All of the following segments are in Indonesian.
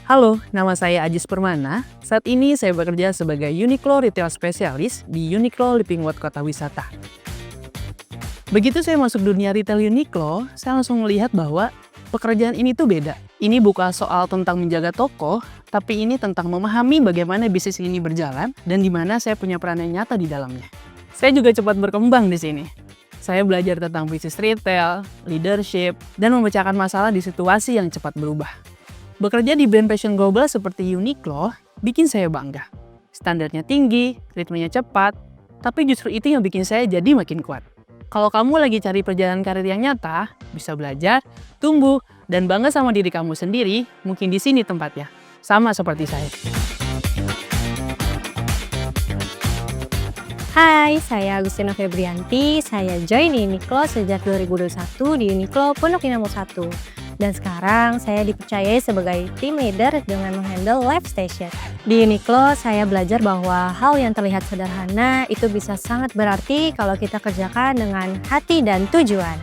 Halo, nama saya Ajis Permana. Saat ini saya bekerja sebagai Uniqlo Retail Specialist di Uniqlo Living World Kota Wisata. Begitu saya masuk dunia retail Uniqlo, saya langsung melihat bahwa pekerjaan ini tuh beda. Ini bukan soal tentang menjaga toko, tapi ini tentang memahami bagaimana bisnis ini berjalan dan di mana saya punya peran yang nyata di dalamnya. Saya juga cepat berkembang di sini. Saya belajar tentang bisnis retail, leadership, dan memecahkan masalah di situasi yang cepat berubah. Bekerja di brand fashion global seperti Uniqlo bikin saya bangga. Standarnya tinggi, ritmenya cepat, tapi justru itu yang bikin saya jadi makin kuat. Kalau kamu lagi cari perjalanan karir yang nyata, bisa belajar, tumbuh, dan bangga sama diri kamu sendiri, mungkin di sini tempatnya. Sama seperti saya. Hai, saya Agustina Febrianti. Saya join di Uniqlo sejak 2021 di Uniqlo Pondok Indah 1. Dan sekarang saya dipercayai sebagai team leader dengan menghandle live station. Di Uniqlo, saya belajar bahwa hal yang terlihat sederhana itu bisa sangat berarti kalau kita kerjakan dengan hati dan tujuan.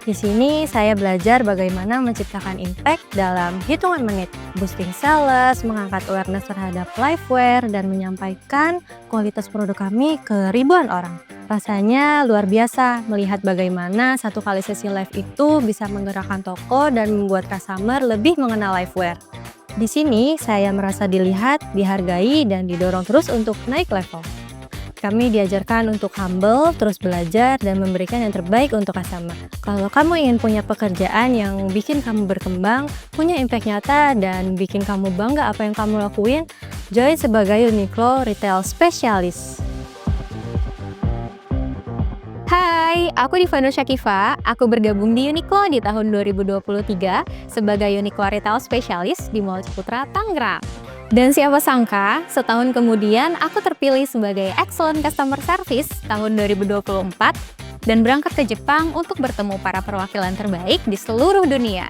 Di sini saya belajar bagaimana menciptakan impact dalam hitungan menit, boosting sales, mengangkat awareness terhadap liveware, dan menyampaikan kualitas produk kami ke ribuan orang. Rasanya luar biasa melihat bagaimana satu kali sesi live itu bisa menggerakkan toko dan membuat customer lebih mengenal liveware. Di sini saya merasa dilihat, dihargai, dan didorong terus untuk naik level. Kami diajarkan untuk humble, terus belajar, dan memberikan yang terbaik untuk customer. Kalau kamu ingin punya pekerjaan yang bikin kamu berkembang, punya impact nyata, dan bikin kamu bangga apa yang kamu lakuin, join sebagai Uniqlo Retail Specialist. Hai, aku Divano Syakifa. Aku bergabung di Uniqlo di tahun 2023 sebagai Uniqlo Retail Specialist di Mall Ciputra, Tangerang. Dan siapa sangka, setahun kemudian aku terpilih sebagai Excellent Customer Service tahun 2024 dan berangkat ke Jepang untuk bertemu para perwakilan terbaik di seluruh dunia.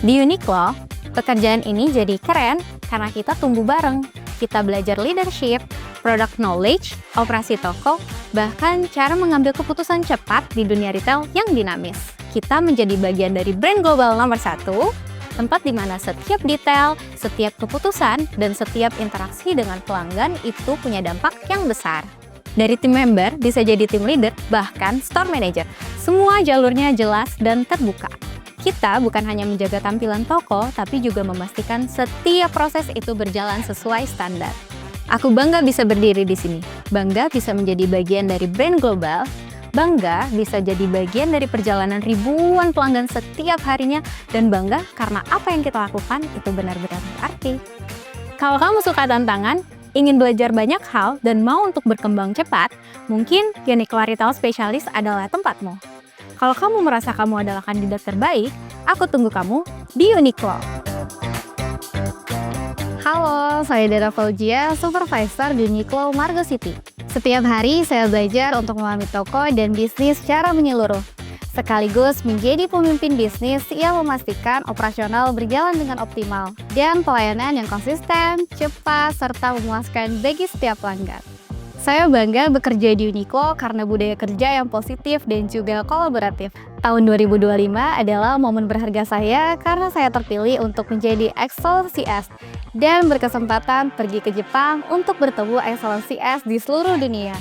Di Uniqlo, pekerjaan ini jadi keren karena kita tumbuh bareng. Kita belajar leadership, product knowledge, operasi toko, bahkan cara mengambil keputusan cepat di dunia retail yang dinamis. Kita menjadi bagian dari brand global nomor 1, tempat di mana setiap detail, setiap keputusan, dan setiap interaksi dengan pelanggan itu punya dampak yang besar. Dari tim member bisa jadi tim leader, bahkan store manager. Semua jalurnya jelas dan terbuka. Kita bukan hanya menjaga tampilan toko, tapi juga memastikan setiap proses itu berjalan sesuai standar. Aku bangga bisa berdiri di sini. Bangga bisa menjadi bagian dari brand global. Bangga bisa jadi bagian dari perjalanan ribuan pelanggan setiap harinya, dan bangga karena apa yang kita lakukan itu benar-benar berarti. Kalau kamu suka tantangan, ingin belajar banyak hal, dan mau untuk berkembang cepat, mungkin Uniqlo Retail Specialist adalah tempatmu. Kalau kamu merasa kamu adalah kandidat terbaik, aku tunggu kamu di Uniqlo. Halo, saya Dara Fauzia, Supervisor di Uniqlo Margo City. Setiap hari saya belajar untuk memahami toko dan bisnis secara menyeluruh, sekaligus menjadi pemimpin bisnis yang memastikan operasional berjalan dengan optimal dan pelayanan yang konsisten, cepat, serta memuaskan bagi setiap pelanggan. Saya bangga bekerja di Uniqlo karena budaya kerja yang positif dan juga kolaboratif. Tahun 2025 adalah momen berharga saya karena saya terpilih untuk menjadi Excellent CS dan berkesempatan pergi ke Jepang untuk bertemu Excellent CS di seluruh dunia.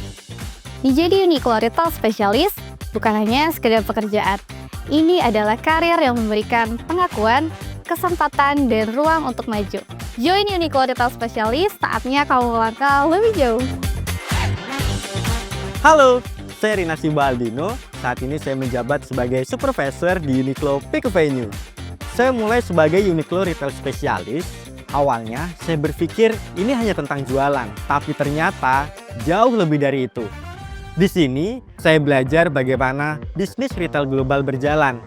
Menjadi Uniqlo Retail Specialist bukan hanya sekedar pekerjaan. Ini adalah karir yang memberikan pengakuan, kesempatan, dan ruang untuk maju. Join Uniqlo Retail Specialist, saatnya kamu melangkah lebih jauh. Halo, saya Rina Simba Aldino. Saat ini saya menjabat sebagai Supervisor di Uniqlo Peak Avenue. Saya mulai sebagai Uniqlo Retail Specialist. Awalnya saya berpikir ini hanya tentang jualan, tapi ternyata jauh lebih dari itu. Di sini saya belajar bagaimana bisnis retail global berjalan,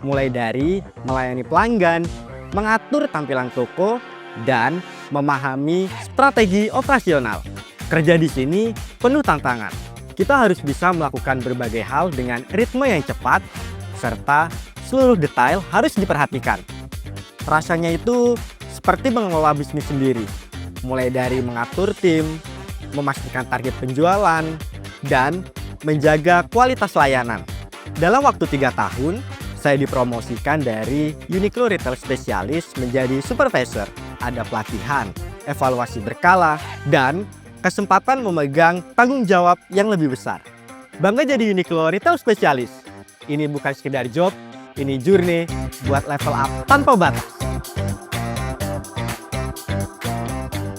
mulai dari melayani pelanggan, mengatur tampilan toko, dan memahami strategi operasional. Kerja di sini penuh tantangan. Kita harus bisa melakukan berbagai hal dengan ritme yang cepat, serta seluruh detail harus diperhatikan. Rasanya itu seperti mengelola bisnis sendiri, mulai dari mengatur tim, memastikan target penjualan, dan menjaga kualitas layanan. Dalam waktu 3 tahun, saya dipromosikan dari Uniqlo Retail Specialist menjadi Supervisor. ada pelatihan, evaluasi berkala, dan kesempatan memegang tanggung jawab yang lebih besar. Bangga jadi Uniqlo Retail Specialist. Ini bukan sekedar job, ini journey buat level up tanpa batas.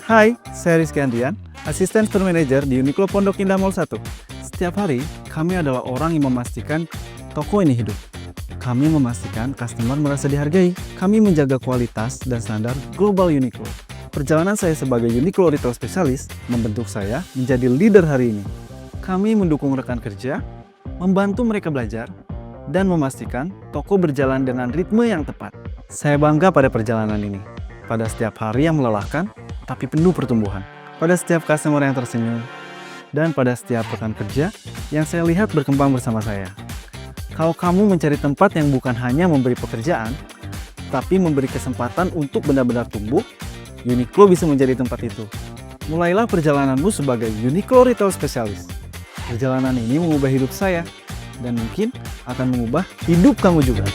Hai, saya Rizky Andrian, Asisten Store Manager di Uniqlo Pondok Indah Mall 1. Setiap hari, kami adalah orang yang memastikan toko ini hidup. Kami memastikan customer merasa dihargai. Kami menjaga kualitas dan standar global Uniqlo. Perjalanan saya sebagai Uniqlo Retail Specialist membentuk saya menjadi leader hari ini. Kami mendukung rekan kerja, membantu mereka belajar, dan memastikan toko berjalan dengan ritme yang tepat. Saya bangga pada perjalanan ini. Pada setiap hari yang melelahkan, tapi penuh pertumbuhan. Pada setiap customer yang tersenyum, dan pada setiap rekan kerja yang saya lihat berkembang bersama saya. Kalau kamu mencari tempat yang bukan hanya memberi pekerjaan, tapi memberi kesempatan untuk benar-benar tumbuh, Uniqlo bisa menjadi tempat itu. Mulailah perjalananmu sebagai Uniqlo Retail Specialist. Perjalanan ini mengubah hidup saya, dan mungkin akan mengubah hidup kamu juga.